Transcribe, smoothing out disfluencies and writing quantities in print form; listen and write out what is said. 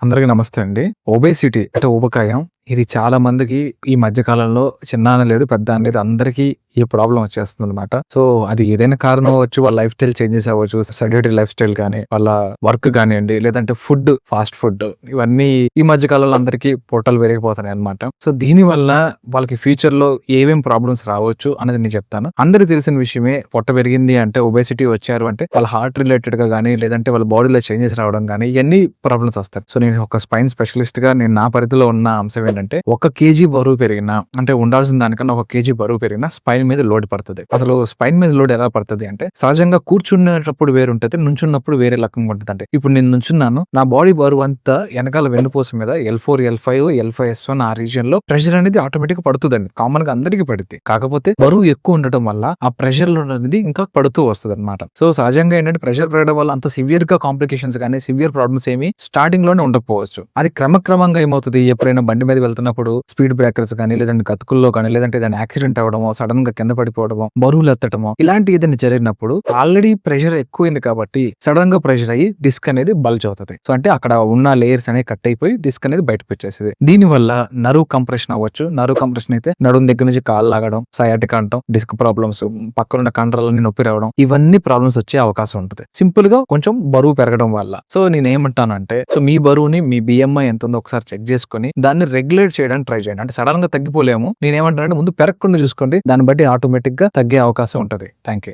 అందరికీ నమస్తే అండి. ఒబేసిటీ అంటే ఊబకాయం ఇది చాలా మందికి ఈ మధ్య కాలంలో చిన్నాన లేదు, పెద్ద అని లేదు, అందరికీ ఈ ప్రాబ్లమ్ వచ్చేస్తుందన్నమాట. సో అది ఏదైనా కారణం అవ్వచ్చు, వాళ్ళ లైఫ్ స్టైల్ చేంజెస్ అవ్వచ్చు, సెడెంటరీ లైఫ్ స్టైల్ కానీ, వాళ్ళ వర్క్ కానివ్వండి, లేదంటే ఫుడ్, ఫాస్ట్ ఫుడ్, ఇవన్నీ ఈ మధ్య కాలంలో అందరికీ పొట్టలు పెరిగిపోతున్నాయి అనమాట. సో దీని వల్ల వాళ్ళకి ఫ్యూచర్ లో ఏమేం ప్రాబ్లమ్స్ రావచ్చు అనేది నేను చెప్తాను. అందరికి తెలిసిన విషయమే, పొట్ట పెరిగింది అంటే, ఒబేసిటీ వచ్చారు అంటే వాళ్ళ హార్ట్ రిలేటెడ్ గా కానీ, లేదంటే వాళ్ళ బాడీలో చేంజెస్ రావడం కానీ, ఇవన్నీ ప్రాబ్లమ్స్ వస్తాయి. సో నేను ఒక స్పైన్ స్పెషలిస్ట్ గా నేను నా పరిధిలో ఉన్న అంశం ఏంటంటే, 1 kg బరువు పెరిగినా, అంటే ఉండాల్సిన దానికన్నా 1 kg బరువు పెరిగినా స్పైన్ మీద లోడ్ పడుతుంది. అసలు స్పైన్ మీద లోడ్ ఎలా పడుతుంది అంటే, సహజంగా కూర్చునేటప్పుడు వేరుంటది, నుంచున్నప్పుడు వేరే రకంగా ఉంటుంది. అంటే ఇప్పుడు నేను నుంచున్నాను, నా బాడీ బరువు అంతా వెనకాల వెన్నుపూస మీద L4, L5, L5S1 ఆ రీజియన్ లో ప్రెషర్ అనేది ఆటోమేటిక్ గా పడుతుందండి. కామన్ గా అందరికీ పడుతుంది. కాకపోతే బరువు ఎక్కువ ఉండటం వల్ల ఆ ప్రెషర్ లోడ్ అనేది ఇంకా పడుతూ వస్తుంది అనమాట. సో సహజంగా ఏంటంటే, ప్రెషర్ పెరగడం వల్ల అంత సివియర్ గా కాంప్లికేషన్స్ కానీ, సివియర్ ప్రాబ్లమ్స్ ఏమి స్టార్టింగ్ లోనే ఉండకపోవచ్చు. అది క్రమక్రమంగా ఏమవుతుంది, ఎప్పుడైనా బండి మీద వెళ్తున్నప్పుడు స్పీడ్ బ్రేకర్స్ కానీ, లేదంటే గతుకుల్లో కానీ, లేదంటే ఏదైనా యాక్సిడెంట్ అవ్వడమో, సడన్ గా కింద పడిపోవడమో, బరువులు ఎత్తడమో, ఇలాంటి ఏదైనా జరిగినప్పుడు ఆల్రెడీ ప్రెషర్ ఎక్కువైంది కాబట్టి సడన్ గా ప్రెషర్ అయ్యి డిస్క్ అనేది బల్జ్ అవుతుంది. సో అంటే అక్కడ ఉన్న లేయర్స్ అనేది కట్ అయిపోయి డిస్క్ అనేది బయటకు వచ్చేసింది. దీని వల్ల నరువు కంప్రెషన్ అవ్వచ్చు. నరువు కంప్రెషన్ అయితే నడుము దగ్గర నుంచి కాళ్ళు లాగడం, సయాటిక్ అంటాం, డిస్క్ ప్రాబ్లమ్స్, పక్కనున్న కండరాలన్నీ నొప్పి రావడం, ఇవన్నీ ప్రాబ్లమ్స్ వచ్చే అవకాశం ఉంటుంది సింపుల్ గా కొంచెం బరువు పెరగడం వల్ల. సో నేను ఏమంటానంటే, సో మీ బరువుని, మీ BMI ఎంత ఉందో ఒకసారి చెక్ చేసుకుని దాన్ని రెగ్యులేట్ చేయడానికి ట్రై చేయండి. అంటే సడన్ గా తగ్గిపోలేము. నేనేమంటానంటే, ముందు పెరగకుండా చూసుకోండి, దాన్ని బట్టి ఆటోమేటిక్ గా తగ్గే అవకాశం ఉంటుంది. Thank you.